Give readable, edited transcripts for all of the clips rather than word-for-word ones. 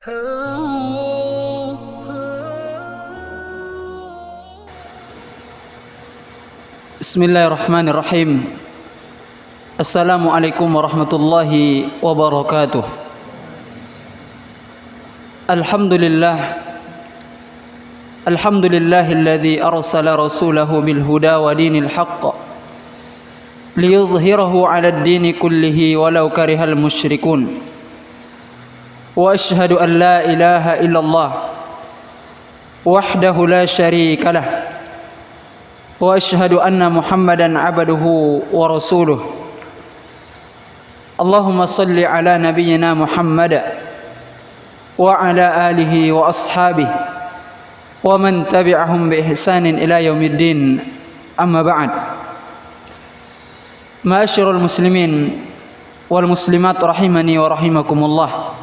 Bismillahirrahmanirrahim. Assalamualaikum warahmatullahi wabarakatuh. Alhamdulillahilladzi arsala rasulahu bil huda wa dinil haqq liyudhhirahu 'alad dini kullihi walau karihal musyrikun. Wa asyhadu an la ilaha illallah wahdahu la syarika lah wa asyhadu anna Muhammadan 'abduhu wa rasuluh. Allahumma salli ala nabiyyina Muhammad wa ala alihi wa ashabihi wa man tabi'ahum bi ihsanin ila yaumiddin. Amma ba'd. Ma'asyiral muslimin wal muslimat rahimani wa rahimakumullah.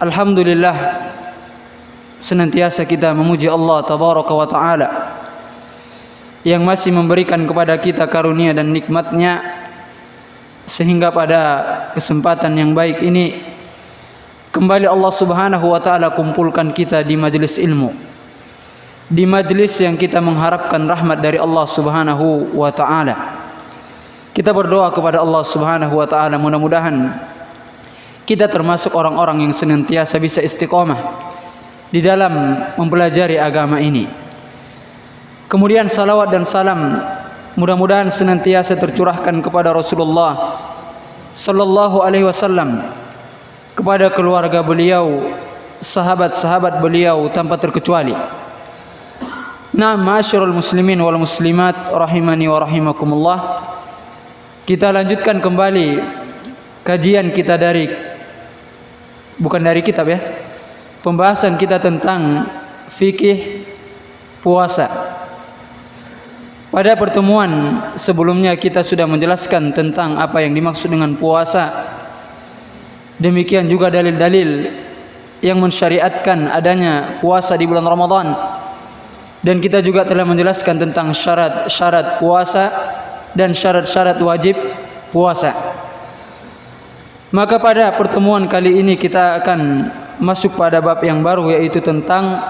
Alhamdulillah, senantiasa kita memuji Allah tabaraka wa ta'ala yang masih memberikan kepada kita karunia dan nikmatnya, sehingga pada kesempatan yang baik ini kembali Allah subhanahu wa ta'ala kumpulkan kita di majelis ilmu, di majelis yang kita mengharapkan rahmat dari Allah subhanahu wa ta'ala. Kita berdoa kepada Allah subhanahu wa ta'ala, mudah-mudahan kita termasuk orang-orang yang senantiasa bisa istiqomah di dalam mempelajari agama ini. Kemudian salawat dan salam mudah-mudahan senantiasa tercurahkan kepada Rasulullah sallallahu alaihi wasallam, kepada keluarga beliau, sahabat-sahabat beliau tanpa terkecuali. Nah, ma'asyiral muslimin wal muslimat rahimani wa rahimakumullah. Kita lanjutkan kembali kajian kita bukan dari kitab ya, pembahasan kita tentang fikih puasa. Pada pertemuan sebelumnya kita sudah menjelaskan tentang apa yang dimaksud dengan puasa. Demikian juga dalil-dalil yang mensyariatkan adanya puasa di bulan Ramadan. Dan kita juga telah menjelaskan tentang syarat-syarat puasa dan syarat-syarat wajib puasa. Maka pada pertemuan kali ini kita akan masuk pada bab yang baru, yaitu tentang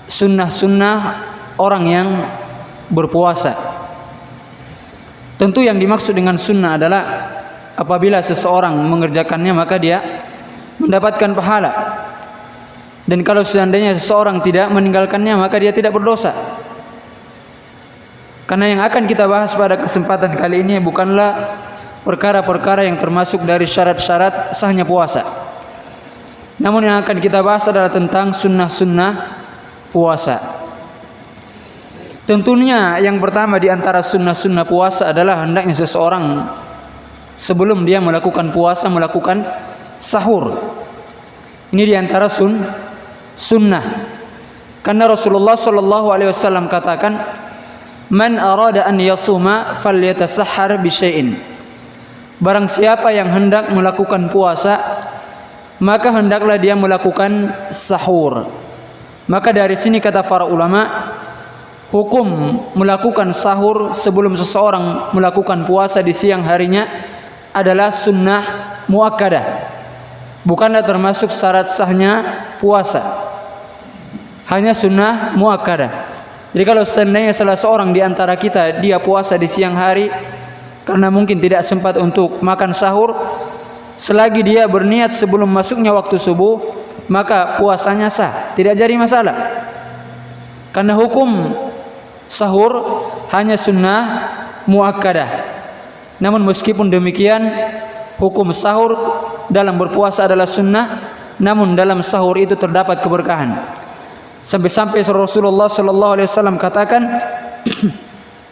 sunnah-sunnah orang yang berpuasa. Tentu yang dimaksud dengan sunnah adalah apabila seseorang mengerjakannya maka dia mendapatkan pahala. Dan kalau seandainya seseorang tidak meninggalkannya maka dia tidak berdosa. Karena yang akan kita bahas pada kesempatan kali ini bukanlah perkara-perkara yang termasuk dari syarat-syarat sahnya puasa. Namun yang akan kita bahas adalah tentang sunnah-sunnah puasa. Tentunya yang pertama di antara sunnah-sunnah puasa adalah hendaknya seseorang sebelum dia melakukan puasa melakukan sahur. Ini di antara sunnah. Karena Rasulullah sallallahu alaihi wasallam katakan, "Man arada an yasuma falyatasahhar bi syai'in." Barang siapa yang hendak melakukan puasa, maka hendaklah dia melakukan sahur. Maka dari sini kata para ulama, hukum melakukan sahur sebelum seseorang melakukan puasa di siang harinya adalah sunnah muakkadah, bukanlah termasuk syarat sahnya puasa, hanya sunnah muakkadah. Jadi kalau seandainya salah seorang di antara kita dia puasa di siang hari karena mungkin tidak sempat untuk makan sahur, selagi dia berniat sebelum masuknya waktu subuh, maka puasanya sah, tidak jadi masalah. Karena hukum sahur hanya sunnah muakkadah. Namun meskipun demikian, hukum sahur dalam berpuasa adalah sunnah, namun dalam sahur itu terdapat keberkahan. Sampai-sampai Rasulullah sallallahu alaihi wasallam katakan,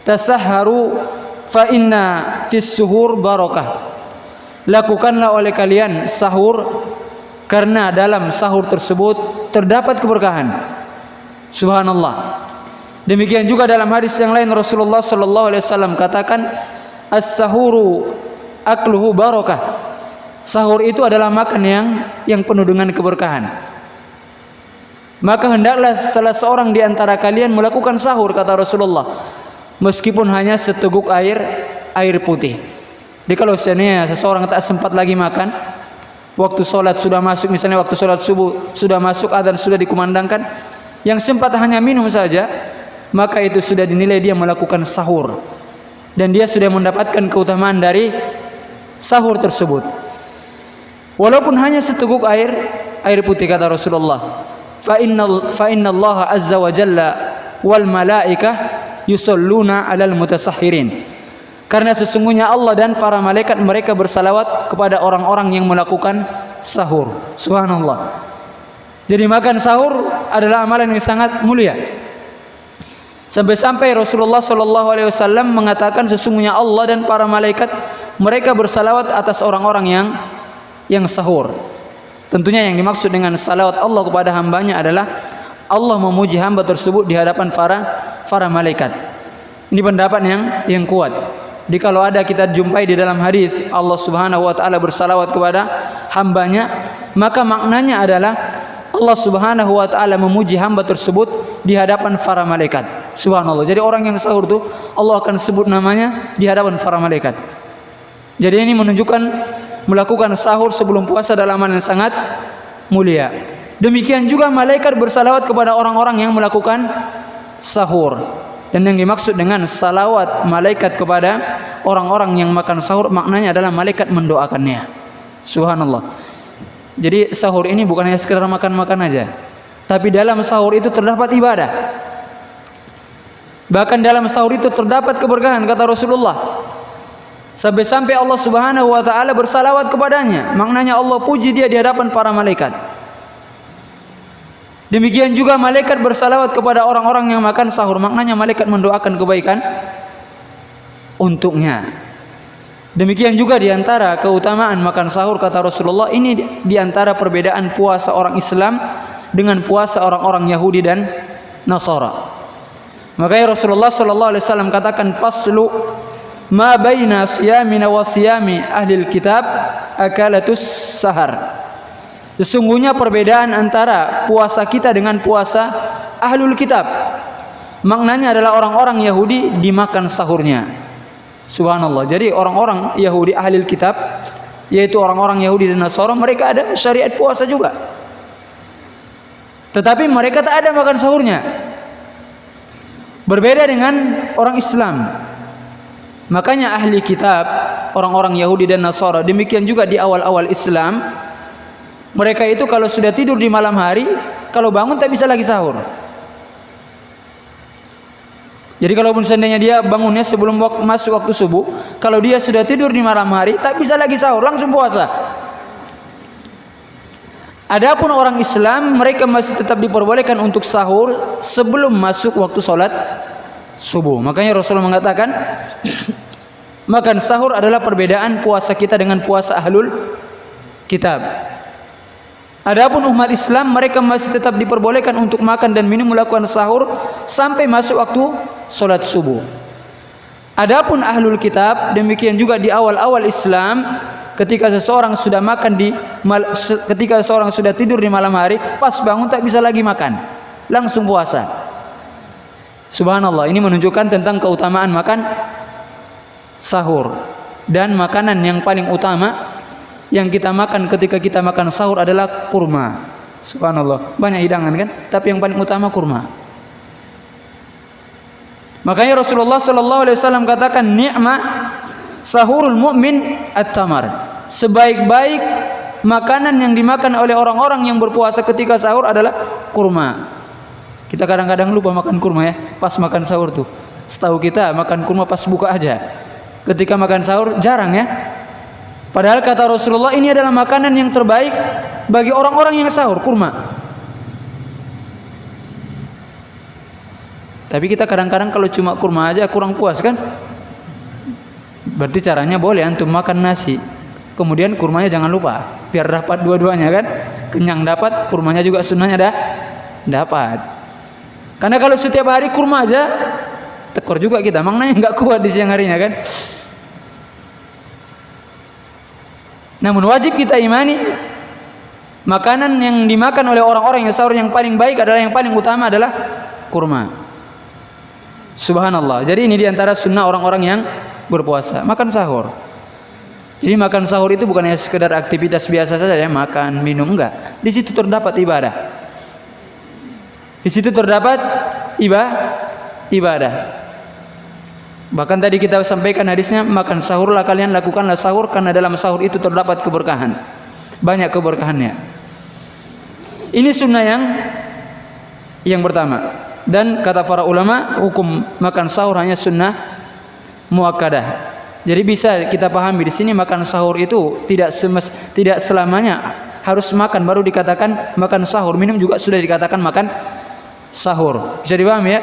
"Tasahharu fa inna fis suhur barakah." Lakukanlah oleh kalian sahur karena dalam sahur tersebut terdapat keberkahan. Subhanallah. Demikian juga dalam hadis yang lain Rasulullah sallallahu alaihi wasallam katakan, "As-sahuru akluhu barakah." Sahur itu adalah makan yang penuh dengan keberkahan. Maka hendaklah salah seorang di antara kalian melakukan sahur, kata Rasulullah, meskipun hanya seteguk air putih. Jadi kalau seandainya seseorang tak sempat lagi makan, waktu sholat sudah masuk, misalnya waktu sholat subuh sudah masuk, adzan sudah dikumandangkan, yang sempat hanya minum saja, maka itu sudah dinilai dia melakukan sahur, dan dia sudah mendapatkan keutamaan dari sahur tersebut. Walaupun hanya seteguk air putih, kata Rasulullah, fa inna Allah azza wa jalla wal malaikah yusalluna 'alal mutasahhirin. Karena sesungguhnya Allah dan para malaikat mereka bersalawat kepada orang-orang yang melakukan sahur. Subhanallah. Jadi makan sahur adalah amalan yang sangat mulia. Sampai-sampai Rasulullah sallallahu alaihi wasallam mengatakan sesungguhnya Allah dan para malaikat mereka bersalawat atas orang-orang yang sahur. Tentunya yang dimaksud dengan salawat Allah kepada hambanya adalah Allah memuji hamba tersebut di hadapan para malaikat. Ini pendapat yang kuat. Jadi kalau ada kita jumpai di dalam hadis Allah Subhanahu wa taala bersalawat kepada hambanya, maka maknanya adalah Allah Subhanahu wa taala memuji hamba tersebut di hadapan para malaikat. Subhanallah. Jadi orang yang sahur tuh Allah akan sebut namanya di hadapan para malaikat. Jadi ini menunjukkan melakukan sahur sebelum puasa adalah amalan yang sangat mulia. Demikian juga malaikat bersalawat kepada orang-orang yang melakukan sahur. Dan yang dimaksud dengan salawat malaikat kepada orang-orang yang makan sahur maknanya adalah malaikat mendoakannya. Subhanallah. Jadi sahur ini bukan hanya sekedar makan-makan aja, tapi dalam sahur itu terdapat ibadah. Bahkan dalam sahur itu terdapat keberkahan, kata Rasulullah. Sampai-sampai Allah Subhanahu wa taala bersalawat kepadanya. Maknanya Allah puji dia di hadapan para malaikat. Demikian juga malaikat bersalawat kepada orang-orang yang makan sahur. Maknanya malaikat mendoakan kebaikan untuknya. Demikian juga diantara keutamaan makan sahur, kata Rasulullah, ini diantara perbedaan puasa orang Islam dengan puasa orang-orang Yahudi dan Nasara. Makanya Rasulullah sallallahu alaihi wasallam katakan, faslu ma baina siyamina wa siyami ahlil kitab akalatus sahar. Sesungguhnya perbedaan antara puasa kita dengan puasa ahlul kitab, maknanya adalah orang-orang Yahudi dimakan sahurnya. Subhanallah. Jadi orang-orang Yahudi ahlul kitab, yaitu orang-orang Yahudi dan Nasara, mereka ada syariat puasa juga, tetapi mereka tak ada makan sahurnya. Berbeda dengan orang Islam. Makanya ahli kitab, orang-orang Yahudi dan Nasara, demikian juga di awal-awal Islam, mereka itu kalau sudah tidur di malam hari, kalau bangun tak bisa lagi sahur. Jadi kalau seandainya dia bangunnya sebelum masuk waktu subuh, kalau dia sudah tidur di malam hari, tak bisa lagi sahur, langsung puasa. Adapun orang Islam, mereka masih tetap diperbolehkan untuk sahur sebelum masuk waktu sholat subuh. Makanya Rasulullah mengatakan, makan sahur adalah perbedaan puasa kita dengan puasa ahlul kitab. Adapun umat Islam, mereka masih tetap diperbolehkan untuk makan dan minum melakukan sahur sampai masuk waktu sholat subuh. Adapun ahlul kitab, demikian juga di awal-awal Islam, ketika seseorang sudah ketika seseorang sudah tidur di malam hari, pas bangun tak bisa lagi makan, langsung puasa. Subhanallah. Ini menunjukkan tentang keutamaan makan sahur. Dan makanan yang paling utama yang kita makan ketika kita makan sahur adalah kurma. Subhanallah. Banyak hidangan kan, tapi yang paling utama kurma. Makanya Rasulullah sallallahu alaihi wasallam katakan, ni'ma sahurul mu'min at-tamar. Sebaik-baik makanan yang dimakan oleh orang-orang yang berpuasa ketika sahur adalah kurma. Kita kadang-kadang lupa makan kurma ya, pas makan sahur tuh. Setahu kita makan kurma pas buka aja. Ketika makan sahur jarang ya. Padahal kata Rasulullah, ini adalah makanan yang terbaik bagi orang-orang yang sahur, kurma. Tapi kita kadang-kadang kalau cuma kurma aja kurang puas kan? Berarti caranya boleh antum makan nasi, kemudian kurmanya jangan lupa, biar dapat dua-duanya kan? Kenyang dapat, kurmanya juga sunnahnya dapat. Karena kalau setiap hari kurma aja, tekor juga kita, maknanya nggak kuat di siang harinya kan? Namun wajib kita imani, makanan yang dimakan oleh orang-orang yang sahur yang paling baik adalah, yang paling utama adalah kurma. Subhanallah. Jadi ini diantara sunnah orang-orang yang berpuasa, makan sahur. Jadi makan sahur itu bukan hanya sekedar aktivitas biasa saja ya, makan, minum, enggak. Di situ terdapat ibadah. Di situ terdapat ibadah. Bahkan tadi kita sampaikan hadisnya, makan sahurlah kalian, lakukanlah sahur karena dalam sahur itu terdapat keberkahan. Banyak keberkahannya. Ini sunnah yang pertama. Dan kata para ulama, hukum makan sahur hanya sunnah muakkadah. Jadi bisa kita pahami di sini makan sahur itu tidak selamanya harus makan baru dikatakan makan sahur. Minum juga sudah dikatakan makan sahur. Bisa dipahami ya?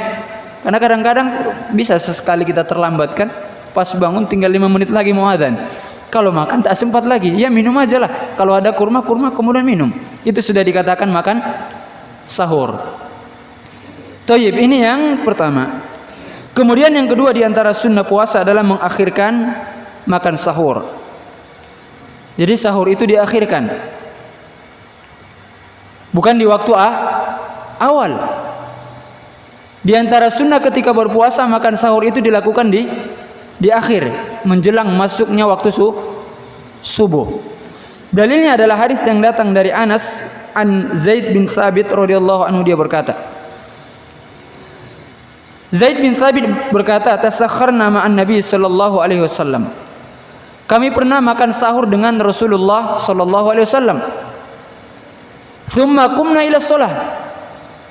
Karena kadang-kadang bisa sesekali kita terlambat kan, pas bangun tinggal 5 menit lagi mau adzan. Kalau makan tak sempat lagi, ya minum aja lah. Kalau ada kurma kemudian minum. Itu sudah dikatakan makan sahur. Thayyib, ini yang pertama. Kemudian yang kedua di antara sunnah puasa adalah mengakhirkan makan sahur. Jadi sahur itu diakhirkan. Bukan di waktu awal. Di antara sunnah ketika berpuasa makan sahur itu dilakukan di akhir, menjelang masuknya waktu subuh. Dalilnya adalah hadis yang datang dari Anas an Zaid bin Thabit radhiyallahu anhu, dia berkata, Zaid bin Thabit berkata, tasakharna ma'an Nabi sallallahu alaihi wasallam. Kami pernah makan sahur dengan Rasulullah sallallahu alaihi wasallam. Tsumma qumna ila shalah.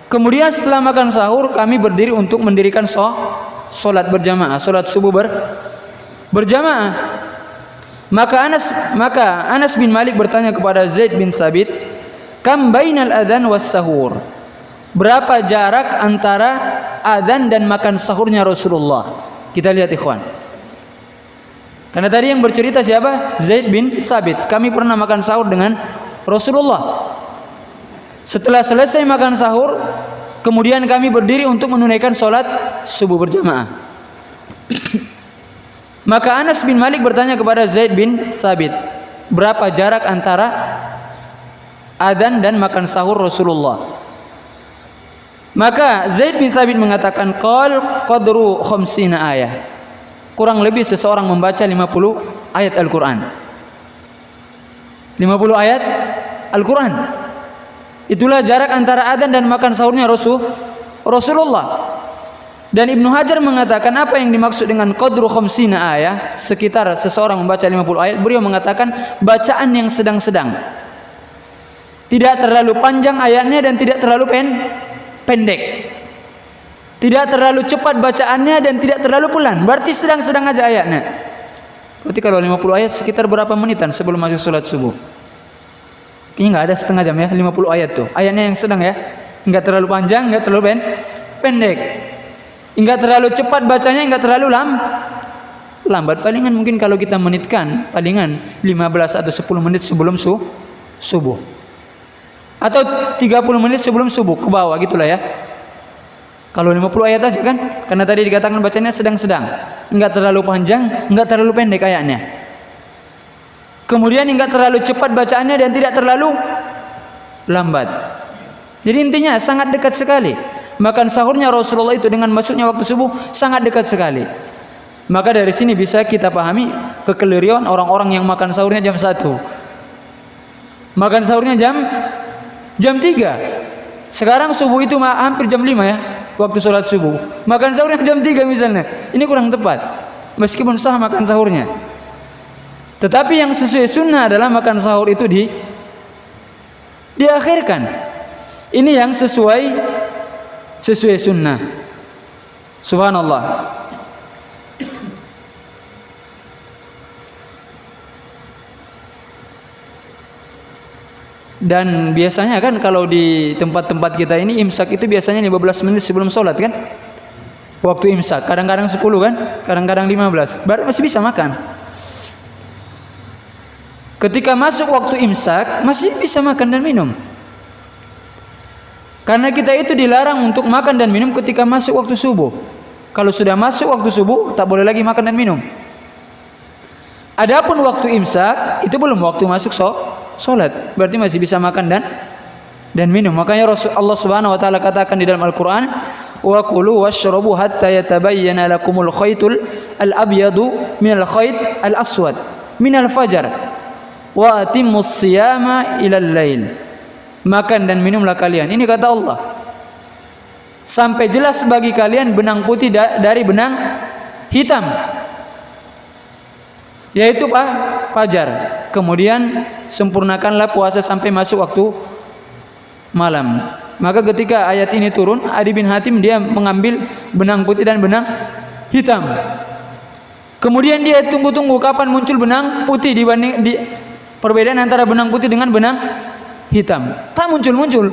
Kemudian setelah makan sahur kami berdiri untuk mendirikan salat berjamaah, salat subuh berjamaah. Maka Anas bin Malik bertanya kepada Zaid bin Thabit, "Kam bainal adzan was sahur?" Berapa jarak antara adzan dan makan sahurnya Rasulullah? Kita lihat ikhwan. Karena tadi yang bercerita siapa? Zaid bin Thabit. Kami pernah makan sahur dengan Rasulullah. Setelah selesai makan sahur, kemudian kami berdiri untuk menunaikan salat subuh berjamaah. Maka Anas bin Malik bertanya kepada Zaid bin Thabit, berapa jarak antara adzan dan makan sahur Rasulullah? Maka Zaid bin Thabit mengatakan, qadru khamsina ayah. Kurang lebih seseorang membaca 50 ayat Al-Quran. 50 ayat Al-Quran. Itulah jarak antara adzan dan makan sahurnya Rasulullah. Dan Ibnu Hajar mengatakan apa yang dimaksud dengan qadru khamsina ayah, sekitar seseorang membaca 50 ayat. Beliau mengatakan bacaan yang sedang-sedang. Tidak terlalu panjang ayatnya dan tidak terlalu pendek. Tidak terlalu cepat bacaannya dan tidak terlalu pelan. Berarti sedang-sedang aja ayatnya. Berarti kalau 50 ayat sekitar berapa menitan sebelum masuk salat subuh? Kayaknya nggak ada setengah jam ya, 50 ayat tuh. Ayatnya yang sedang ya. Enggak terlalu panjang, enggak terlalu pendek. Enggak terlalu cepat bacanya, enggak terlalu lambat. Palingan mungkin kalau kita menitkan, palingan 15 atau 10 menit sebelum subuh. Atau 30 menit sebelum subuh ke bawah gitulah ya. Kalau 50 ayat aja kan, karena tadi dikatakan bacanya sedang-sedang, enggak terlalu panjang, enggak terlalu pendek ayatnya. Kemudian enggak terlalu cepat bacaannya dan tidak terlalu lambat. Jadi intinya sangat dekat sekali. Makan sahurnya Rasulullah itu dengan masuknya waktu subuh sangat dekat sekali. Maka dari sini bisa kita pahami kekeliruan orang-orang yang makan sahurnya jam 1. Makan sahurnya jam 3. Sekarang subuh itu hampir jam 5 ya, waktu sholat subuh. Makan sahurnya jam 3 misalnya. Ini kurang tepat. Meskipun sah makan sahurnya. Tetapi yang sesuai sunnah adalah makan sahur itu diakhirkan. Ini yang sesuai sunnah. Subhanallah. Dan biasanya kan kalau di tempat-tempat kita ini imsak itu biasanya 15 menit sebelum sholat kan, waktu imsak. Kadang-kadang 10 kan, kadang-kadang 15. Berarti masih bisa makan. Ketika masuk waktu imsak masih bisa makan dan minum. Karena kita itu dilarang untuk makan dan minum ketika masuk waktu subuh. Kalau sudah masuk waktu subuh tak boleh lagi makan dan minum. Adapun waktu imsak itu belum waktu masuk sholat, berarti masih bisa makan dan minum. Makanya Allah Subhanahu wa taala katakan di dalam Al-Qur'an, "Wa kulu washrabu hatta yatabayyana lakumul khaytul al-abyadu minal khayt al-aswad minal fajar wa atimmus siyama ilal lail. Makan dan minumlah kalian. Ini kata Allah. Sampai jelas bagi kalian benang putih dari benang hitam. Yaitu fajar. Kemudian sempurnakanlah puasa sampai masuk waktu malam. Maka ketika ayat ini turun, Adi bin Hatim dia mengambil benang putih dan benang hitam. Kemudian dia tunggu-tunggu kapan muncul benang putih dibanding perbedaan antara benang putih dengan benang hitam. Tak muncul-muncul.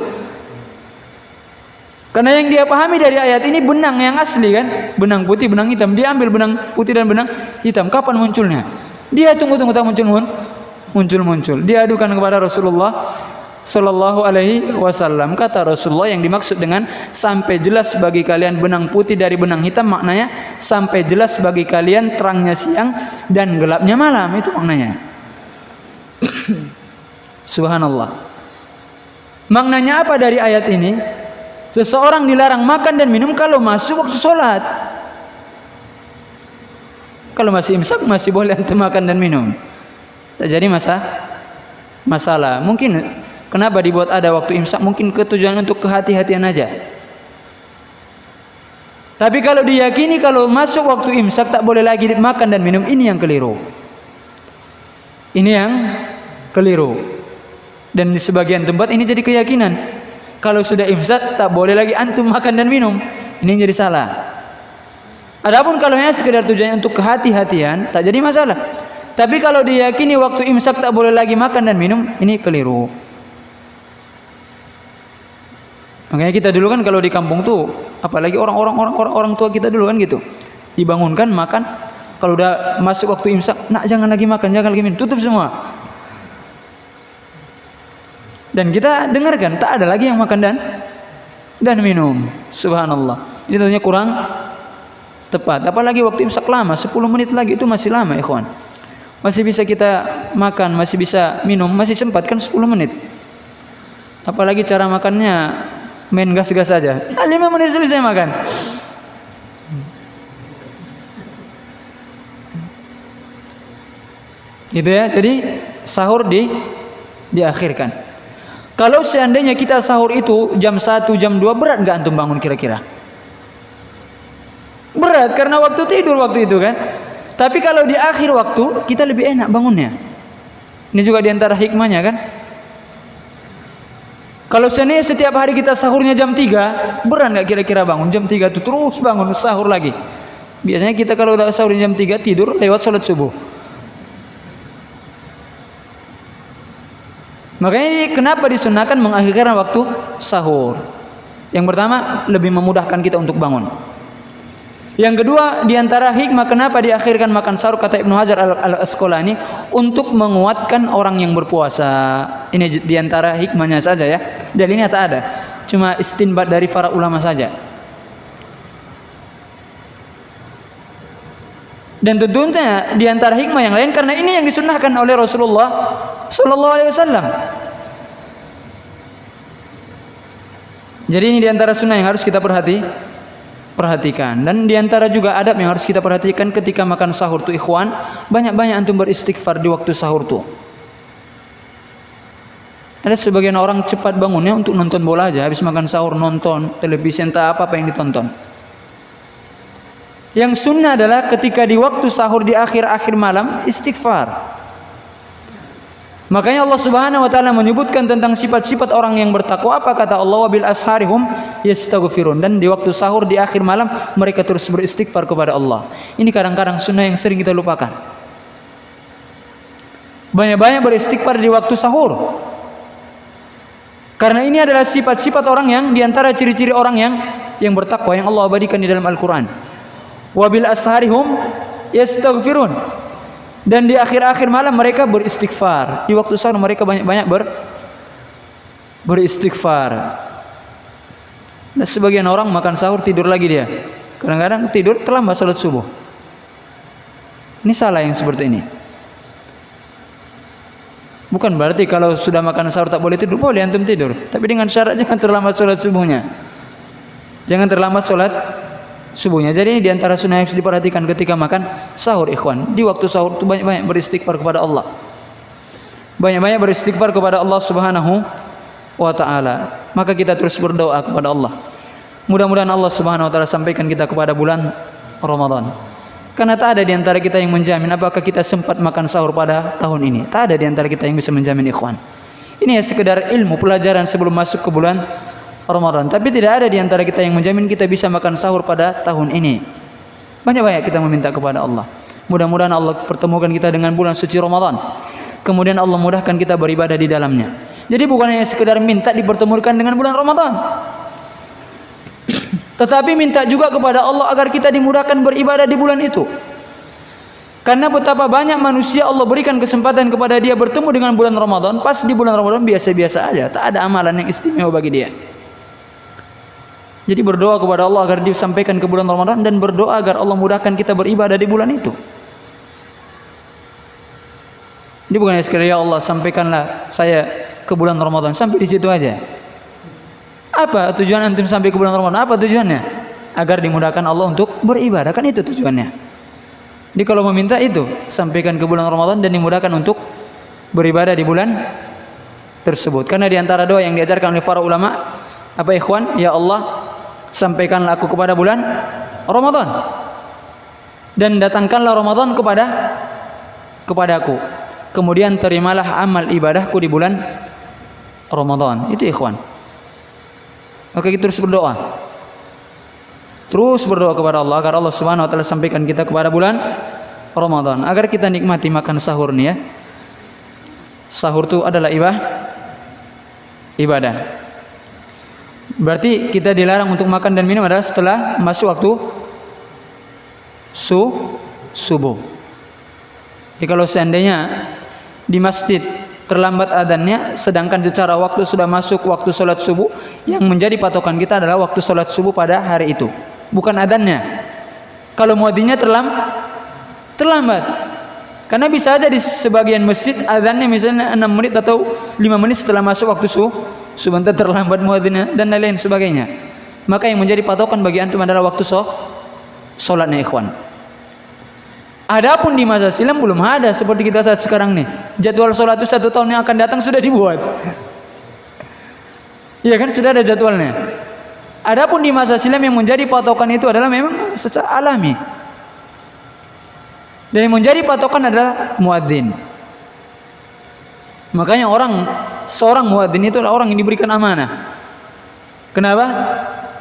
Karena yang dia pahami dari ayat ini benang yang asli kan, benang putih, benang hitam. Dia ambil benang putih dan benang hitam. Kapan munculnya? Dia tunggu-tunggu tak muncul. Dia adukan kepada Rasulullah Sallallahu Alaihi Wasallam. Kata Rasulullah, yang dimaksud dengan sampai jelas bagi kalian benang putih dari benang hitam, maknanya sampai jelas bagi kalian terangnya siang dan gelapnya malam. Itu maknanya. Subhanallah. Maknanya apa dari ayat ini? Seseorang dilarang makan dan minum kalau masuk waktu sholat. Kalau masih imsak masih boleh antum makan dan minum. Tak jadi masalah. Mungkin kenapa dibuat ada waktu imsak? Mungkin ketujuan untuk kehati-hatian aja. Tapi kalau diyakini kalau masuk waktu imsak tak boleh lagi makan dan minum, ini yang keliru. Ini yang keliru. Dan di sebagian tempat ini jadi keyakinan. Kalau sudah imsak tak boleh lagi antum makan dan minum. Ini jadi salah. Adapun kalau hanya sekedar tujuannya untuk kehati-hatian, tak jadi masalah. Tapi kalau diyakini waktu imsak tak boleh lagi makan dan minum, ini keliru. Makanya kita dulu kan kalau di kampung tuh, apalagi orang tua kita dulu kan gitu, dibangunkan makan. Kalau udah masuk waktu imsak, nak jangan lagi makan, jangan lagi minum, tutup semua. Dan kita dengarkan tak ada lagi yang makan dan minum. Subhanallah. Ini tentunya kurang tepat. Apalagi waktu imsak lama, 10 menit lagi itu masih lama, ikhwan. Masih bisa kita makan, masih bisa minum, masih sempat kan 10 menit. Apalagi cara makannya main gas-gas saja. 5 menit selesai makan. Gitu ya. Jadi sahur diakhirkan. Kalau seandainya kita sahur itu jam 1, jam 2, berat nggak antum bangun kira-kira? Berat karena waktu tidur waktu itu kan. Tapi kalau di akhir waktu kita lebih enak bangunnya. Ini juga diantara hikmahnya kan. Kalau seandainya setiap hari kita sahurnya jam 3, berat nggak kira-kira bangun jam 3 itu terus bangun sahur lagi. Biasanya kita kalau udah sahur jam 3 tidur lewat sholat subuh. Makanya kenapa disunahkan mengakhirkan waktu sahur? Yang pertama, lebih memudahkan kita untuk bangun. Yang kedua, diantara hikmah kenapa diakhirkan makan sahur, kata Ibnu Hajar al-Asqalani, untuk menguatkan orang yang berpuasa. Ini diantara hikmahnya saja ya. Dalilnya tak ada, cuma istinbat dari para ulama saja. Dan tentunya di antara hikmah yang lain karena ini yang disunnahkan oleh Rasulullah sallallahu alaihi wasallam. Jadi ini di antara sunnah yang harus kita perhatikan. Dan di antara juga adab yang harus kita perhatikan ketika makan sahur tuh ikhwan, banyak-banyak antum beristighfar di waktu sahur tuh. Ada sebagian orang cepat bangunnya untuk nonton bola aja, habis makan sahur nonton televisi entah apa yang ditonton. Yang sunnah adalah ketika di waktu sahur di akhir-akhir malam istighfar. Makanya Allah Subhanahu wa taala menyebutkan tentang sifat-sifat orang yang bertakwa. Apa kata Allah? Wabil asharihum yastaghfirun. Dan di waktu sahur di akhir malam mereka terus beristighfar kepada Allah. Ini kadang-kadang sunnah yang sering kita lupakan. Banyak-banyak beristighfar di waktu sahur. Karena ini adalah sifat-sifat orang yang diantara ciri-ciri orang yang bertakwa yang Allah abadikan di dalam Al-Quran. Wabil asharihum yastaghfirun. Dan di akhir-akhir malam mereka beristighfar. Di waktu sahur mereka banyak-banyak beristighfar. Dan sebagian orang makan sahur tidur lagi dia. Kadang-kadang tidur terlambat salat subuh. Ini salah yang seperti ini. Bukan berarti kalau sudah makan sahur tak boleh tidur, boleh antum tidur. Tapi dengan syarat jangan terlambat salat subuhnya. Jangan terlambat subuhnya. Jadi ini diantara sunnah yang harus diperhatikan ketika makan sahur, ikhwan. Di waktu sahur itu banyak-banyak beristighfar kepada Allah. Banyak-banyak beristighfar kepada Allah Subhanahu wa taala. Maka kita terus berdoa kepada Allah. Mudah-mudahan Allah Subhanahu wa taala sampaikan kita kepada bulan Ramadan. Karena tak ada di antara kita yang menjamin apakah kita sempat makan sahur pada tahun ini. Tak ada di antara kita yang bisa menjamin, ikhwan. Ini ya sekedar ilmu pelajaran sebelum masuk ke bulan Ramadan. Tapi tidak ada di antara kita yang menjamin kita bisa makan sahur pada tahun ini. Banyak-banyak kita meminta kepada Allah. Mudah-mudahan Allah pertemukan kita dengan bulan suci Ramadan. Kemudian Allah mudahkan kita beribadah di dalamnya. Jadi bukan hanya sekedar minta dipertemukan dengan bulan Ramadan, tetapi minta juga kepada Allah agar kita dimudahkan beribadah di bulan itu. Karena betapa banyak manusia Allah berikan kesempatan kepada dia bertemu dengan bulan Ramadan, pas di bulan Ramadan biasa-biasa aja, tak ada amalan yang istimewa bagi dia. Jadi berdoa kepada Allah agar disampaikan ke bulan Ramadan, dan berdoa agar Allah mudahkan kita beribadah di bulan itu. Ini bukan sekali ya Allah sampaikanlah saya ke bulan Ramadan, sampai di situ aja. Apa tujuan antum sampai ke bulan Ramadan? Apa tujuannya? Agar dimudahkan Allah untuk beribadah, kan itu tujuannya. Jadi kalau meminta itu, sampaikan ke bulan Ramadan dan dimudahkan untuk beribadah di bulan tersebut. Karena di antara doa yang diajarkan oleh para ulama, apa ikhwan? Ya Allah, sampaikanlah aku kepada bulan Ramadan, dan datangkanlah Ramadan kepadaku. Kemudian terimalah amal ibadahku di bulan Ramadan. Itu ikhwan. Maka kita terus berdoa. Terus berdoa kepada Allah agar Allah Subhanahu wa taala sampaikan kita kepada bulan Ramadan, agar kita nikmati makan sahur nih ya. Sahur itu adalah ibadah. Berarti kita dilarang untuk makan dan minum adalah setelah masuk waktu subuh. Jadi kalau seandainya di masjid terlambat adzannya, sedangkan secara waktu sudah masuk waktu sholat subuh, yang menjadi patokan kita adalah waktu sholat subuh pada hari itu, bukan adzannya. Kalau muadzinnya terlambat, karena bisa aja di sebagian masjid adzannya misalnya 6 menit atau 5 menit setelah masuk waktu sebentar terlambat muadzinnya dan lain-lain sebagainya. Maka yang menjadi patokan bagi antum adalah waktu sholatnya, ikhwan. Adapun di masa silam belum ada seperti kita saat sekarang nih. Jadwal sholat itu 1 tahun yang akan datang sudah dibuat. Iya kan, sudah ada jadwalnya. Adapun di masa silam yang menjadi patokan itu adalah memang secara alami. Dan yang menjadi patokan adalah muadzin. Makanya seorang muadzin itu adalah orang yang diberikan amanah. Kenapa?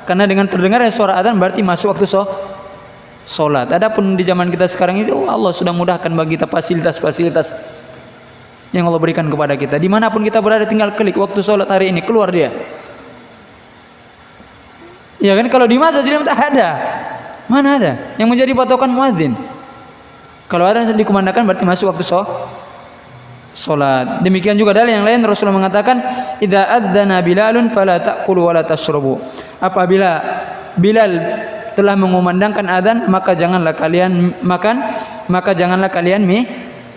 Karena dengan terdengarnya suara adzan berarti masuk waktu sholat. Adapun di zaman kita sekarang ini, Allah sudah mudahkan bagi kita fasilitas-fasilitas yang Allah berikan kepada kita. Dimanapun kita berada, tinggal klik waktu sholat hari ini, keluar dia. Ya kan, kalau di masa silam tak ada. Mana ada yang menjadi patokan muadzin? Kalau ada yang dikumandangkan berarti masuk waktu sholat. Demikian juga dalil yang lain, Rasulullah mengatakan, idza adzana bilalun fala ta'kulu wa la tashrabu. Apabila Bilal telah mengumandangkan adzan, maka janganlah kalian makan, maka janganlah kalian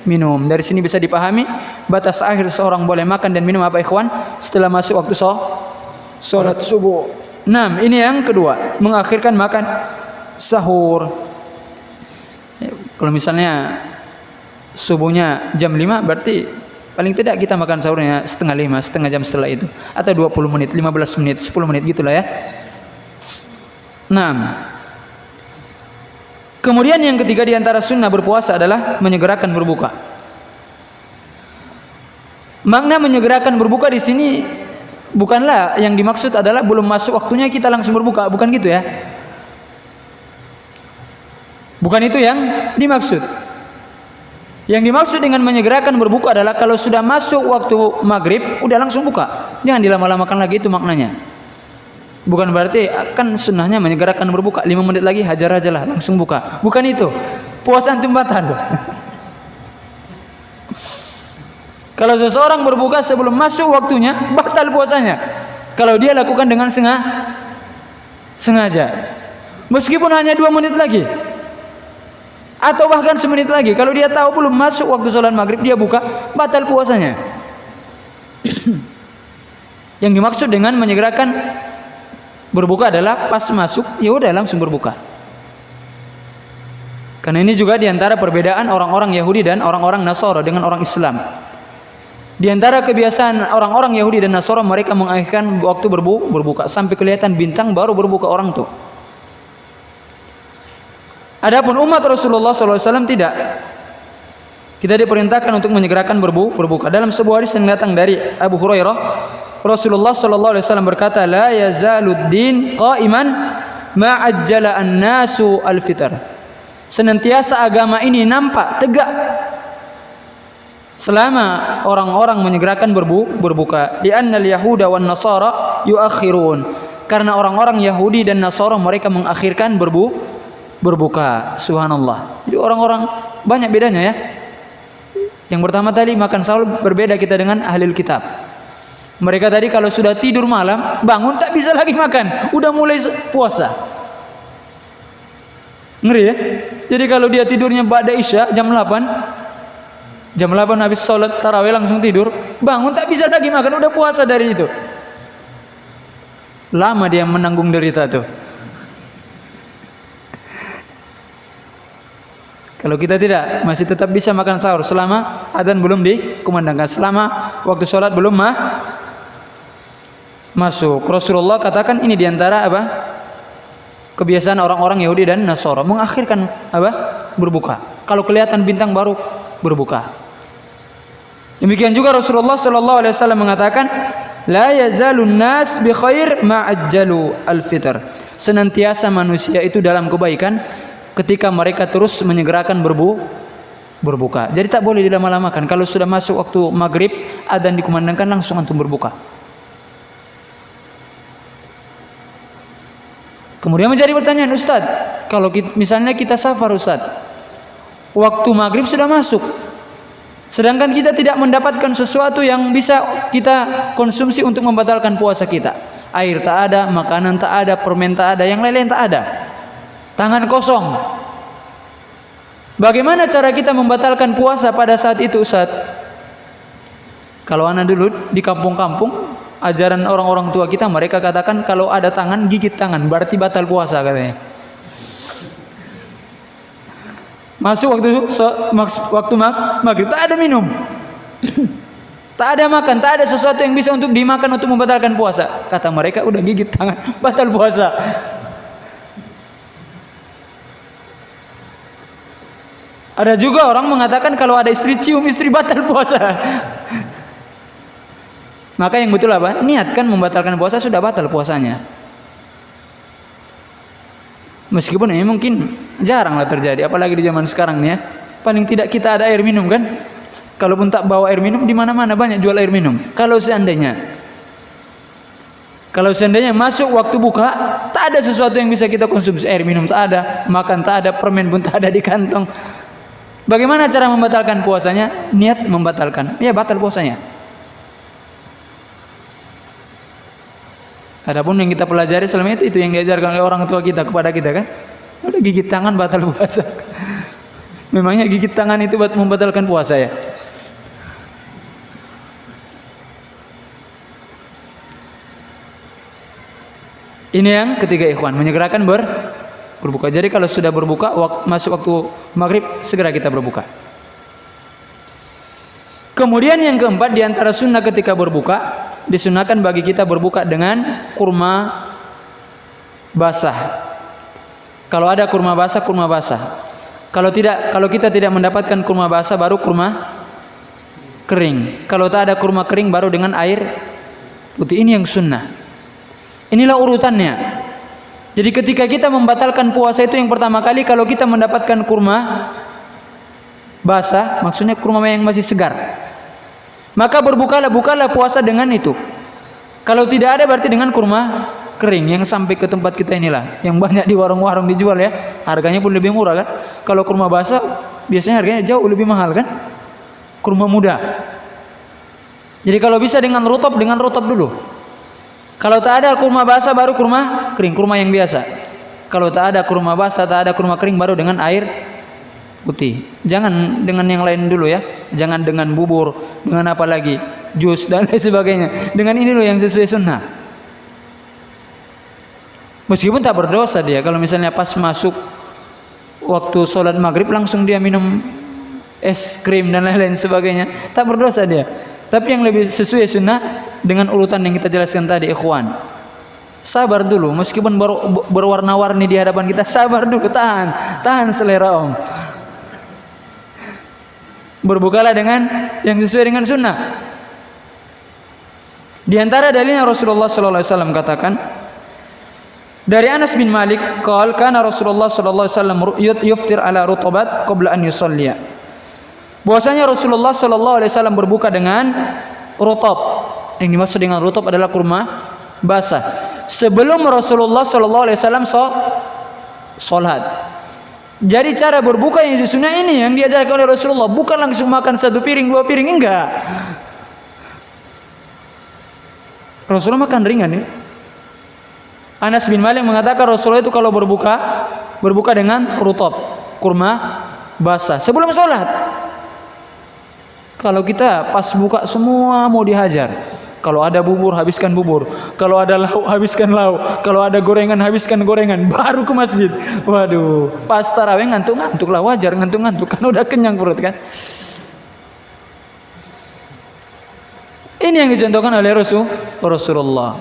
minum. Dari sini bisa dipahami batas akhir seorang boleh makan dan minum apa ikhwan? Setelah masuk waktu sholat subuh. 6. Ini yang kedua, mengakhirkan makan sahur. Kalau misalnya subuhnya jam 5, berarti paling tidak kita makan sahurnya setengah 5, setengah jam setelah itu, atau 20 menit, 15 menit, 10 menit gitulah ya. 6. Kemudian yang ketiga di antara sunnah berpuasa adalah menyegerakan berbuka. Makna menyegerakan berbuka di sini bukanlah yang dimaksud adalah belum masuk waktunya kita langsung berbuka, bukan gitu ya. Bukan itu yang dimaksud. Yang dimaksud dengan menyegerakan berbuka adalah kalau sudah masuk waktu maghrib, udah langsung buka. Jangan dilama-lamakan lagi, itu maknanya. Bukan berarti kan sunnahnya menyegerakan berbuka, 5 menit lagi hajar aja lah langsung buka. Bukan itu. Puasa antum batal. Kalau seseorang berbuka sebelum masuk waktunya, batal puasanya. Kalau dia lakukan dengan sengaja. Meskipun hanya 2 menit lagi, atau bahkan semenit lagi, kalau dia tahu belum masuk waktu sholat maghrib dia buka, batal puasanya. Yang dimaksud dengan menyegerakan berbuka adalah pas masuk, ya udah langsung berbuka. Karena ini juga diantara perbedaan orang-orang Yahudi dan orang-orang Nasara dengan orang Islam. Di antara kebiasaan orang-orang Yahudi dan Nasara, mereka mengakhirkan waktu berbuka sampai kelihatan bintang baru berbuka orang tuh. Adapun umat Rasulullah SAW tidak. Kita diperintahkan untuk menyegerakan berbuka. Dalam sebuah hadis yang datang dari Abu Hurairah, Rasulullah SAW berkata, "La yazaluddin qa'iman ma'ajjala an-nasu al-fitr." Senantiasa agama ini nampak tegak selama orang-orang menyegerakan berbuka. Li'annal yahuda wan nasara yuakhirun. Karena orang-orang Yahudi dan Nasara mereka mengakhirkan berbuka. Subhanallah. Jadi orang-orang banyak bedanya ya. Yang pertama tadi makan sahur berbeda kita dengan ahlul kitab. Mereka tadi kalau sudah tidur malam, bangun tak bisa lagi makan, udah mulai puasa. Ngeri ya. Jadi kalau dia tidurnya ba'da isya jam 8 habis sholat tarawih langsung tidur, bangun tak bisa lagi makan, udah puasa dari itu. Lama dia menanggung derita tuh. Kalau kita tidak, masih tetap bisa makan sahur selama adzan belum dikumandangkan, selama waktu sholat belum masuk. Rasulullah katakan ini diantara apa? Kebiasaan orang-orang Yahudi dan Nasara, mengakhirkan apa? Berbuka. Kalau kelihatan bintang baru berbuka. Demikian juga Rasulullah SAW mengatakan, la yazalun nas bi khair ma ajjalu al-fitr. Senantiasa manusia itu dalam kebaikan ketika mereka terus menyegerakan berbuka. Jadi tak boleh dilama-lamakan. Kalau sudah masuk waktu maghrib, adzan dikumandangkan, langsung antum berbuka. Kemudian menjadi pertanyaan, Ustaz, kalau misalnya kita safar Ustaz, waktu maghrib sudah masuk, sedangkan kita tidak mendapatkan sesuatu yang bisa kita konsumsi untuk membatalkan puasa kita. Air tak ada, makanan tak ada, permen tak ada, yang lain-lain tak ada. Tangan kosong. Bagaimana cara kita membatalkan puasa pada saat itu Ustaz? Kalau anak dulu di kampung-kampung, ajaran orang-orang tua kita, mereka katakan kalau ada tangan, gigit tangan, berarti batal puasa katanya. Masuk waktu maghrib, tak ada minum, tak ada makan, tak ada sesuatu yang bisa untuk dimakan untuk membatalkan puasa. Kata mereka, udah gigit tangan, batal puasa. Ada juga orang mengatakan kalau ada istri cium istri batal puasa. Maka yang betul apa? Niatkan membatalkan puasa, sudah batal puasanya. Meskipun ini mungkin jaranglah terjadi, apalagi di zaman sekarang nih ya. Paling tidak kita ada air minum kan? Kalaupun tak bawa air minum, di mana-mana banyak jual air minum. Kalau seandainya masuk waktu buka, tak ada sesuatu yang bisa kita konsumsi. Air minum tak ada, makan tak ada, permen pun tak ada di kantong. Bagaimana cara membatalkan puasanya? Niat membatalkan, ya batal puasanya. Adapun yang kita pelajari selama itu yang diajarkan oleh orang tua kita kepada kita kan, udah gigit tangan batal puasa. Memangnya gigit tangan itu buat membatalkan puasa ya? Ini yang ketiga ikhwan, menyegerakan berbuka. Jadi kalau sudah berbuka, masuk waktu maghrib, segera kita berbuka. Kemudian yang keempat, di antara sunnah ketika berbuka, disunahkan bagi kita berbuka dengan kurma basah. Kalau ada kurma basah, kurma basah. Kalau kita tidak mendapatkan kurma basah, baru kurma kering. Kalau tak ada kurma kering, baru dengan air putih. Ini yang sunnah. Inilah urutannya. Jadi ketika kita membatalkan puasa itu, yang pertama kali kalau kita mendapatkan kurma basah, maksudnya kurma yang masih segar, maka bukalah puasa dengan itu. Kalau tidak ada, berarti dengan kurma kering yang sampai ke tempat kita inilah, yang banyak di warung-warung dijual ya, harganya pun lebih murah kan. Kalau kurma basah biasanya harganya jauh lebih mahal kan, kurma muda. Jadi kalau bisa dengan rutop dulu. Kalau tak ada kurma basah, baru kurma kering, kurma yang biasa. Kalau tak ada kurma basah, tak ada kurma kering, baru dengan air putih. Jangan dengan yang lain dulu ya. Jangan dengan bubur, dengan apa lagi, jus dan lain sebagainya. Dengan ini loh yang sesuai sunnah. Meskipun tak berdosa dia, kalau misalnya pas masuk waktu sholat maghrib langsung dia minum es krim dan lain-lain sebagainya, tak berdosa dia. Tapi yang lebih sesuai sunnah dengan urutan yang kita jelaskan tadi, ikhwan. Sabar dulu, meskipun berwarna-warni di hadapan kita, sabar dulu, tahan selera om. Berbukalah dengan yang sesuai dengan sunnah. Di antara dalilnya Rasulullah sallallahu alaihi wasallam katakan dari Anas bin Malik, qala kana Rasulullah sallallahu alaihi wasallam yuftir ala rutabat qabla an yusalliya. Bahwasanya Rasulullah sallallahu alaihi wasallam berbuka dengan rutab. Yang dimaksud dengan rutab adalah kurma basah. Sebelum Rasulullah sallallahu alaihi wasallam salat. Jadi cara berbuka yang sunnah ini yang diajarkan oleh Rasulullah, bukan langsung makan satu piring, dua piring, enggak. Rasulullah makan ringan ya. Anas bin Malik mengatakan Rasulullah itu kalau berbuka dengan rutab, kurma basah sebelum sholat. Kalau kita pas buka semua mau dihajar. Kalau ada bubur habiskan bubur, kalau ada lauk habiskan lauk, kalau ada gorengan habiskan gorengan, baru ke masjid. Waduh, pas tarawih ngantuk-ngantuk lah, wajar ngantuk-ngantuk kan udah kenyang perut kan. Ini yang dicontohkan oleh Rasulullah.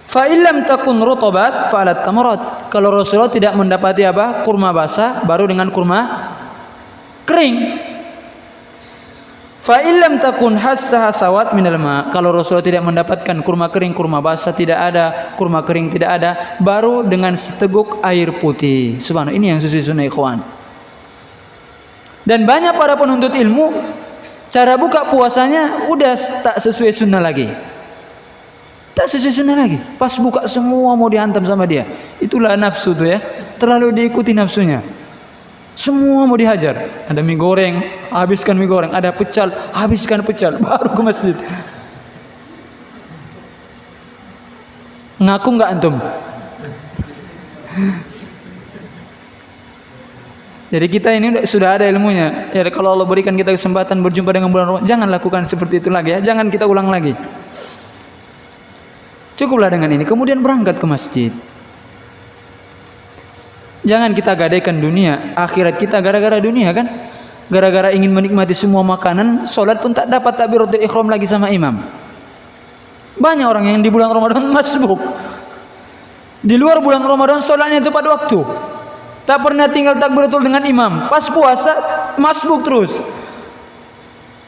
Fa illam takun rutabat fa alat tamarat. Kalau Rasulullah tidak mendapati apa? Kurma basah, baru dengan kurma kering. Fa illam takun hasawat minal ma. Kalau Rasulullah tidak mendapatkan kurma kering, kurma basah tidak ada, kurma kering tidak ada, baru dengan seteguk air putih. Subhanallah, ini yang sesuai sunnah ikhwan. Dan banyak para penuntut ilmu cara buka puasanya udah tak sesuai sunnah lagi. Tak sesuai sunnah lagi. Pas buka semua mau dihantam sama dia. Itulah nafsu tuh ya. Terlalu diikuti nafsunya. Semua mau dihajar. Ada mie goreng, habiskan mie goreng. Ada pecal, habiskan pecal. Baru ke masjid. Ngaku nggak antum? Jadi kita ini sudah ada ilmunya. Ya kalau Allah berikan kita kesempatan berjumpa dengan bulan Ramadan, jangan lakukan seperti itu lagi ya. Jangan kita ulang lagi. Cukuplah dengan ini. Kemudian berangkat ke masjid. Jangan kita gadaikan dunia, akhirat kita gara-gara dunia kan? Gara-gara ingin menikmati semua makanan, sholat pun tak dapat takbiratul ihram lagi sama imam. Banyak orang yang di bulan Ramadan masbuk. Di luar bulan Ramadan sholatnya tepat waktu. Tak pernah tinggal takbiratul dengan imam. Pas puasa masbuk terus.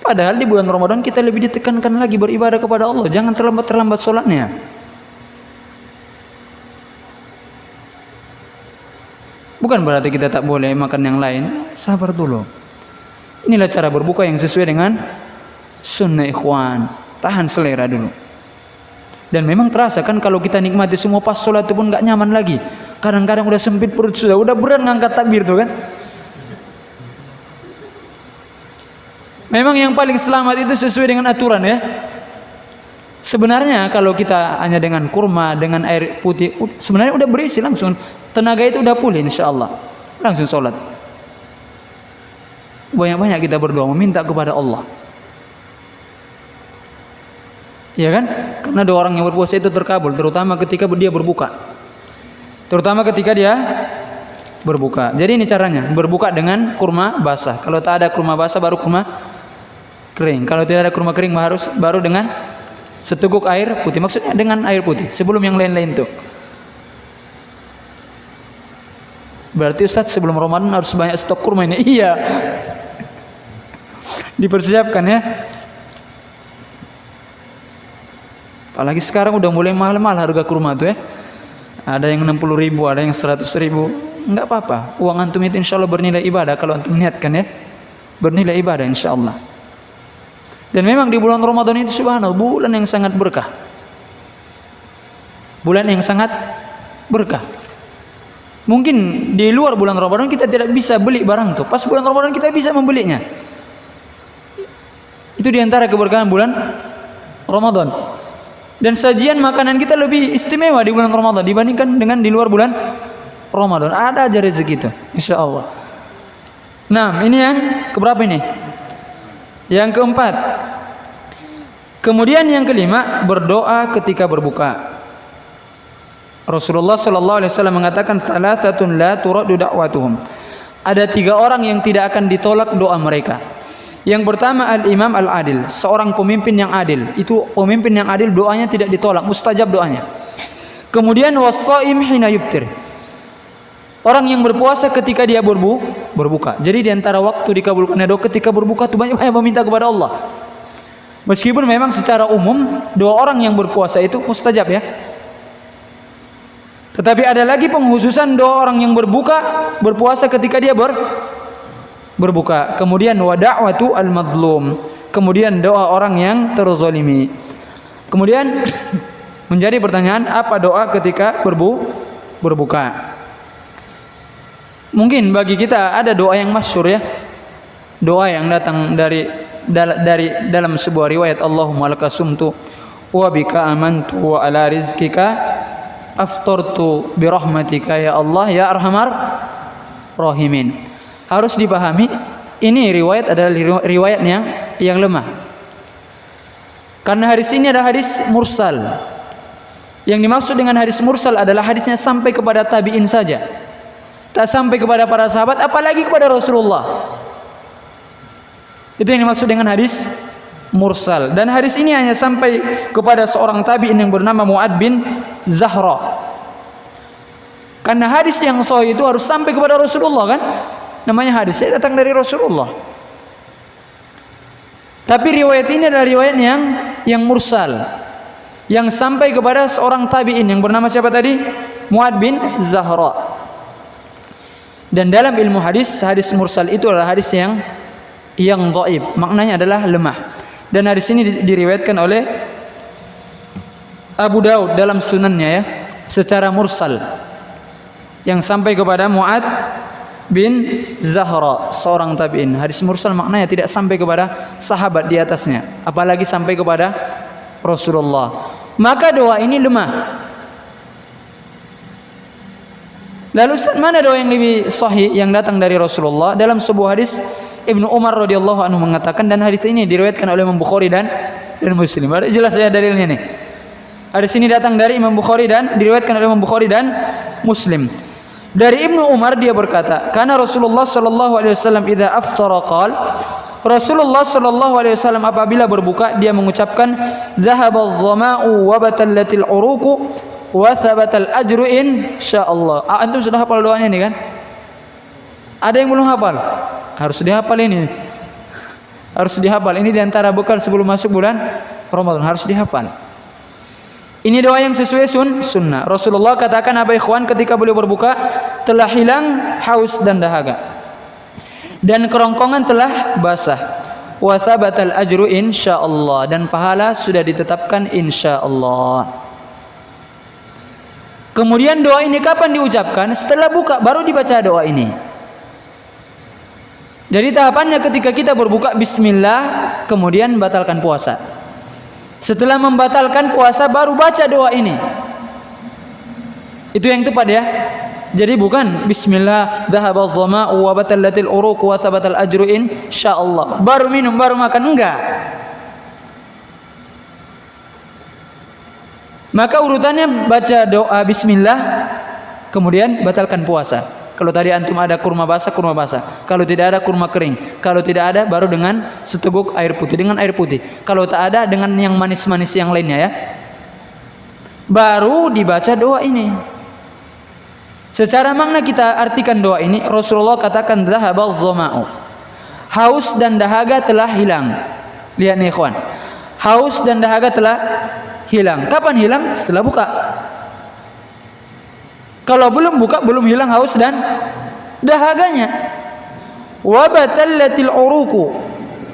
Padahal di bulan Ramadan kita lebih ditekankan lagi beribadah kepada Allah. Jangan terlambat sholatnya. Bukan berarti kita tak boleh makan yang lain. Sabar dulu. Inilah cara berbuka yang sesuai dengan sunnah ikhwan. Tahan selera dulu. Dan memang terasa kan kalau kita nikmati semua pas sholat itu pun gak nyaman lagi. Kadang-kadang udah sempit perut udah berat ngangkat takbir tuh kan. Memang yang paling selamat itu sesuai dengan aturan ya. Sebenarnya kalau kita hanya dengan kurma, dengan air putih, sebenarnya udah berisi langsung. Tenaga itu udah pulih insyaallah. Langsung sholat. Banyak-banyak kita berdoa meminta kepada Allah. Ya kan? Karena doa orang yang berpuasa itu terkabul, terutama ketika dia berbuka. Terutama ketika dia berbuka. Jadi ini caranya, berbuka dengan kurma basah. Kalau tak ada kurma basah baru kurma kering. Kalau tidak ada kurma kering baru dengan seteguk air putih. Maksudnya dengan air putih sebelum yang lain-lain tuh. Berarti Ustaz sebelum Ramadan harus banyak stok kurma ini. Iya. Dipersiapkan ya. Apalagi sekarang udah mulai mahal-mahal harga kurma tuh ya. Ada yang 60.000, ada yang 100.000. Enggak apa-apa. Uang antum itu insyaallah bernilai ibadah kalau antum niatkan ya. Bernilai ibadah insyaallah. Dan memang di bulan Ramadan itu subhanallah bulan yang sangat berkah. Bulan yang sangat berkah. Mungkin di luar bulan Ramadan kita tidak bisa beli barang tuh. Pas bulan Ramadan kita bisa membelinya. Itu diantara keberkahan bulan Ramadan. Dan sajian makanan kita lebih istimewa di bulan Ramadan dibandingkan dengan di luar bulan Ramadan. Ada aja rezeki itu, insyaallah. Nah, ini yang keberapa ini? Yang keempat. Kemudian yang kelima, berdoa ketika berbuka. Rasulullah sallallahu alaihi wasallam mengatakan salasatun la turaddu da'watuhum. Ada 3 orang yang tidak akan ditolak doa mereka. Yang pertama al-imam al-adil, seorang pemimpin yang adil. Itu pemimpin yang adil doanya tidak ditolak, mustajab doanya. Kemudian was-shaim hina yuftir. Orang yang berpuasa ketika dia berbuka. Jadi di antara waktu dikabulkannya doa ketika berbuka itu banyak meminta kepada Allah. Meskipun memang secara umum doa orang yang berpuasa itu mustajab ya. Tetapi ada lagi penghususan doa orang yang berpuasa ketika dia berbuka. Kemudian wa da'watu al-mazlum. Kemudian doa orang yang terzalimi. Kemudian menjadi pertanyaan, apa doa ketika berbuka? Mungkin bagi kita ada doa yang masyhur ya. Doa yang datang dari dalam sebuah riwayat, Allahumma laka sumtu wa bika amantu wa ala rizkika aftartu bi rahmatika ya Allah ya arhamar rahimin. Harus dipahami ini riwayat adalah riwayat yang lemah. Karena hadis ini adalah hadis mursal. Yang dimaksud dengan hadis mursal adalah hadisnya sampai kepada tabi'in saja. Tak sampai kepada para sahabat, apalagi kepada Rasulullah. Itu yang dimaksud dengan hadis mursal. Dan hadis ini hanya sampai kepada seorang tabi'in yang bernama Mu'ad bin Zahra. Karena hadis yang sahih itu harus sampai kepada Rasulullah kan? Namanya hadis datang dari Rasulullah. Tapi riwayat ini adalah riwayat yang mursal, yang sampai kepada seorang tabi'in yang bernama siapa tadi? Mu'ad bin Zahra. Dan dalam ilmu hadis, hadis mursal itu adalah hadis yang dhaif, maknanya adalah lemah. Dan hadis ini diriwayatkan oleh Abu Daud dalam sunannya ya, secara mursal, yang sampai kepada Mu'ad bin Zahra, seorang tabi'in. Hadis mursal maknanya tidak sampai kepada sahabat di atasnya, apalagi sampai kepada Rasulullah. Maka doa ini lemah. Lalu mana doa yang lebih sahih yang datang dari Rasulullah? Dalam sebuah hadis Ibnu Umar radhiyallahu anhu mengatakan, dan hadis ini diriwayatkan oleh Imam Bukhari dan Muslim. Ada jelas ya dalilnya nih. Hadis ini datang dari Imam Bukhari dan diriwayatkan oleh Imam Bukhari dan Muslim. Dari Ibnu Umar dia berkata, "Kana Rasulullah sallallahu alaihi wasallam idza aftara qala." Rasulullah sallallahu alaihi wasallam apabila berbuka dia mengucapkan, "Dhahabaz zama'u wa batallatil uruqu wa thabatal ajru insyaallah." Antum sudah hafal doanya nih kan? Ada yang belum hafal? Harus dihafal ini. Harus dihafal. Ini diantara bekal sebelum masuk bulan Ramadan, harus dihafal. Ini doa yang sesuai sunnah. Rasulullah katakan apa ikhwan ketika beliau berbuka, telah hilang haus dan dahaga, dan kerongkongan telah basah. Wa thabatal ajru insyaallah, dan pahala sudah ditetapkan insyaallah. Kemudian doa ini kapan diucapkan? Setelah buka baru dibaca doa ini. Jadi tahapannya ketika kita berbuka bismillah, kemudian batalkan puasa. Setelah membatalkan puasa baru baca doa ini. Itu yang tepat ya. Jadi bukan bismillah dhahabaz zama'u wa batallatil uruq wa thabatal ajru insyaallah. Baru minum baru makan, enggak. Maka urutannya baca doa bismillah, kemudian batalkan puasa. Kalau tadi antum ada kurma basah, kurma basah. Kalau tidak ada, kurma kering. Kalau tidak ada, baru dengan seteguk air putih. Dengan air putih. Kalau tak ada, dengan yang manis-manis yang lainnya ya. Baru dibaca doa ini. Secara makna kita artikan doa ini, Rasulullah katakan dhahabaz zama'u. Haus dan dahaga telah hilang. Lihat nih ikhwan. Haus dan dahaga telah hilang. Kapan hilang? Setelah buka. Kalau belum buka belum hilang haus dan dahaganya. Wa batallatil uruqu,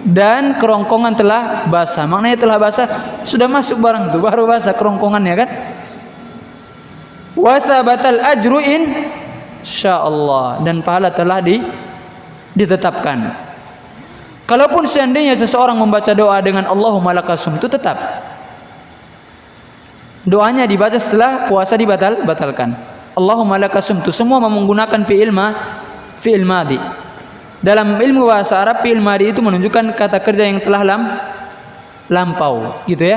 dan kerongkongan telah basah. Maknanya telah basah, sudah masuk barang itu baru basah kerongkongannya kan. Wa thabatal ajru insyaallah, dan pahala telah ditetapkan. Kalaupun seandainya seseorang membaca doa dengan Allahumma lakasum, itu tetap doanya dibaca setelah puasa dibatalkan. Allahumma lakasumtu, semua menggunakan fi'il madi. Dalam ilmu bahasa Arab fi'il madi itu menunjukkan kata kerja yang telah lampau gitu ya.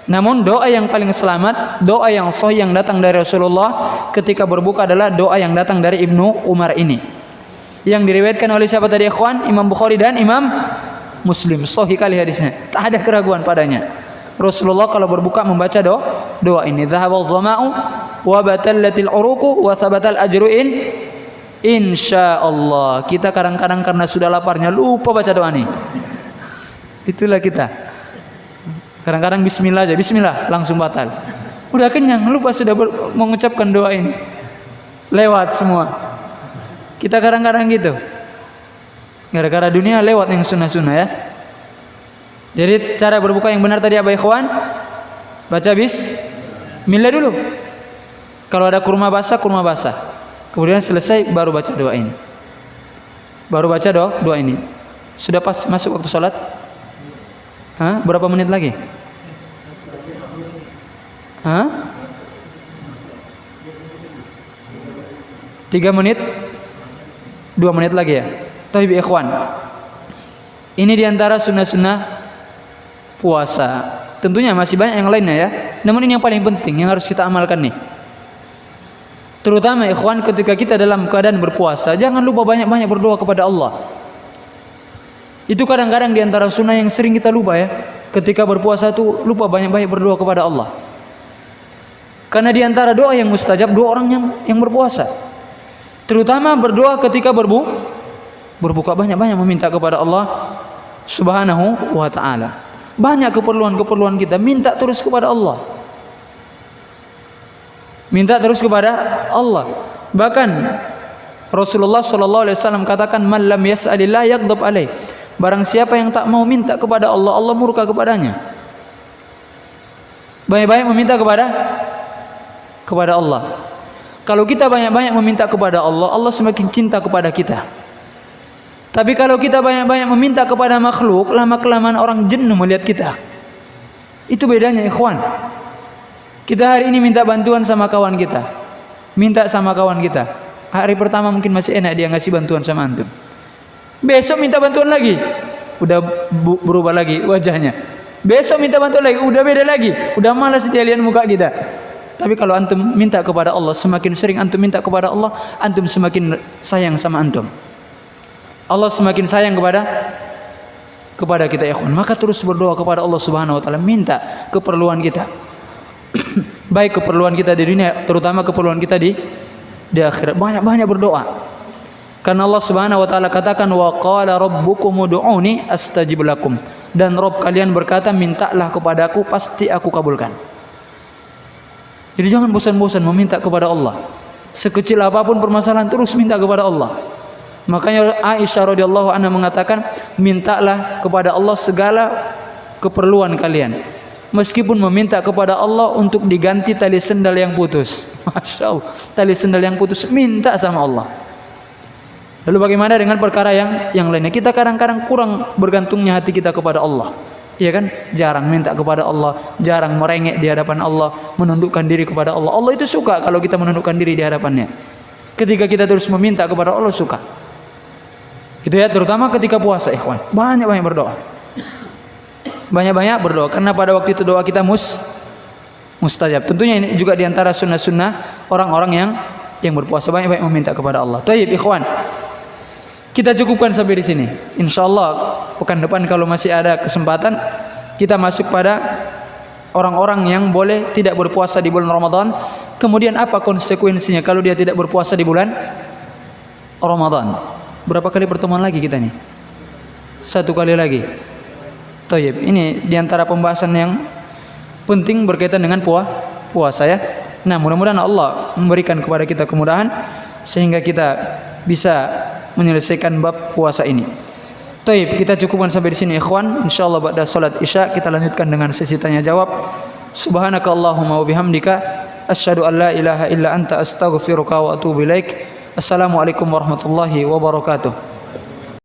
Namun doa yang paling selamat, doa yang sahih yang datang dari Rasulullah ketika berbuka adalah doa yang datang dari Ibnu Umar ini. Yang diriwayatkan oleh siapa tadi ikhwan? Imam Bukhari dan Imam Muslim. Sahih kali hadisnya. Tak ada keraguan padanya. Rasulullah kalau berbuka membaca doa ini. Dhahabal dhama'u wa batallatil uruqu wa thabatal ajru insyaallah. Kita kadang-kadang karena sudah laparnya lupa baca doa ini. Itulah kita. Kadang-kadang bismillah aja, bismillah langsung batal. Udah kenyang, lupa sudah mengucapkan doa ini. Lewat semua. Kita kadang-kadang gitu. Gara-gara dunia lewat yang sunnah-sunnah ya. Jadi cara berbuka yang benar tadi apa ikhwan? Baca bismillah dulu. Kalau ada kurma basah, kurma basah. Kemudian selesai baru baca doa ini. Baru baca doa ini. Sudah pas masuk waktu salat? Hah? Berapa menit lagi? Hah? 3 menit? 2 menit lagi ya? Taib ikhwan. Ini diantara sunnah-sunnah puasa. Tentunya masih banyak yang lainnya ya. Namun ini yang paling penting yang harus kita amalkan nih. Terutama ikhwan ketika kita dalam keadaan berpuasa, jangan lupa banyak-banyak berdoa kepada Allah. Itu kadang-kadang diantara sunnah yang sering kita lupa ya. Ketika berpuasa tuh lupa banyak-banyak berdoa kepada Allah. Karena diantara doa yang mustajab doa orang yang berpuasa. Terutama berdoa ketika berbuka banyak-banyak meminta kepada Allah Subhanahu wa ta'ala. Banyak keperluan-keperluan kita minta terus kepada Allah. Minta terus kepada Allah. Bahkan Rasulullah sallallahu alaihi wasallam katakan man lam yas'alillah yaghdab alaih. Barang siapa yang tak mau minta kepada Allah, Allah murka kepadanya. Banyak-banyak meminta kepada Allah. Kalau kita banyak-banyak meminta kepada Allah, Allah semakin cinta kepada kita. Tapi kalau kita banyak-banyak meminta kepada makhluk, lama-kelamaan orang jenuh melihat kita. Itu bedanya ikhwan. Kita hari ini minta bantuan sama kawan kita. Minta sama kawan kita. Hari pertama mungkin masih enak dia ngasih bantuan sama antum. Besok minta bantuan lagi, udah berubah lagi wajahnya. Besok minta bantuan lagi, udah beda lagi. Udah malas dia lihat muka kita. Tapi kalau antum minta kepada Allah, semakin sering antum minta kepada Allah, antum semakin sayang sama antum. Allah semakin sayang kepada kita ikhwan. Maka terus berdoa kepada Allah Subhanahu wa taala, minta keperluan kita. Baik keperluan kita di dunia, terutama keperluan kita di akhirat. Banyak-banyak berdoa. Karena Allah Subhanahu wa taala katakan wa qala rabbukum ud'uni astajib lakum. Dan Rabb kalian berkata, mintalah kepadaku pasti aku kabulkan. Jadi jangan bosan-bosan meminta kepada Allah. Sekecil apapun permasalahan terus minta kepada Allah. Makanya Aisyah radhiyallahu anha mengatakan, mintalah kepada Allah segala keperluan kalian. Meskipun meminta kepada Allah untuk diganti tali sendal yang putus. Masya Allah, tali sendal yang putus minta sama Allah. Lalu bagaimana dengan perkara yang lainnya? Kita kadang-kadang kurang bergantungnya hati kita kepada Allah. Iya kan? Jarang minta kepada Allah, jarang merengek di hadapan Allah, menundukkan diri kepada Allah. Allah itu suka kalau kita menundukkan diri di hadapannya. Ketika kita terus meminta kepada Allah, suka. Itu ya, terutama ketika puasa ikhwan. Banyak-banyak berdoa. Banyak-banyak berdoa karena pada waktu itu doa kita mustajab. Tentunya ini juga diantara sunnah-sunnah orang-orang yang berpuasa, banyak-banyak meminta kepada Allah. Taib ikhwan. Kita cukupkan sampai di sini. Insyaallah pekan depan kalau masih ada kesempatan kita masuk pada orang-orang yang boleh tidak berpuasa di bulan Ramadan. Kemudian apa konsekuensinya kalau dia tidak berpuasa di bulan Ramadan? Berapa kali pertemuan lagi kita nih? 1 kali lagi. Tayyib. Ini diantara pembahasan yang penting berkaitan dengan puasa ya. Nah, mudah-mudahan Allah memberikan kepada kita kemudahan sehingga kita bisa menyelesaikan bab puasa ini. Taib, kita cukupkan sampai di sini ikhwan. Insyaallah pada salat Isya kita lanjutkan dengan sesi tanya jawab. Subhanakallahumma wa bihamdika asyhadu an la ilaha illa anta astaghfiruka wa atubu ilaik. Assalamualaikum warahmatullahi wabarakatuh.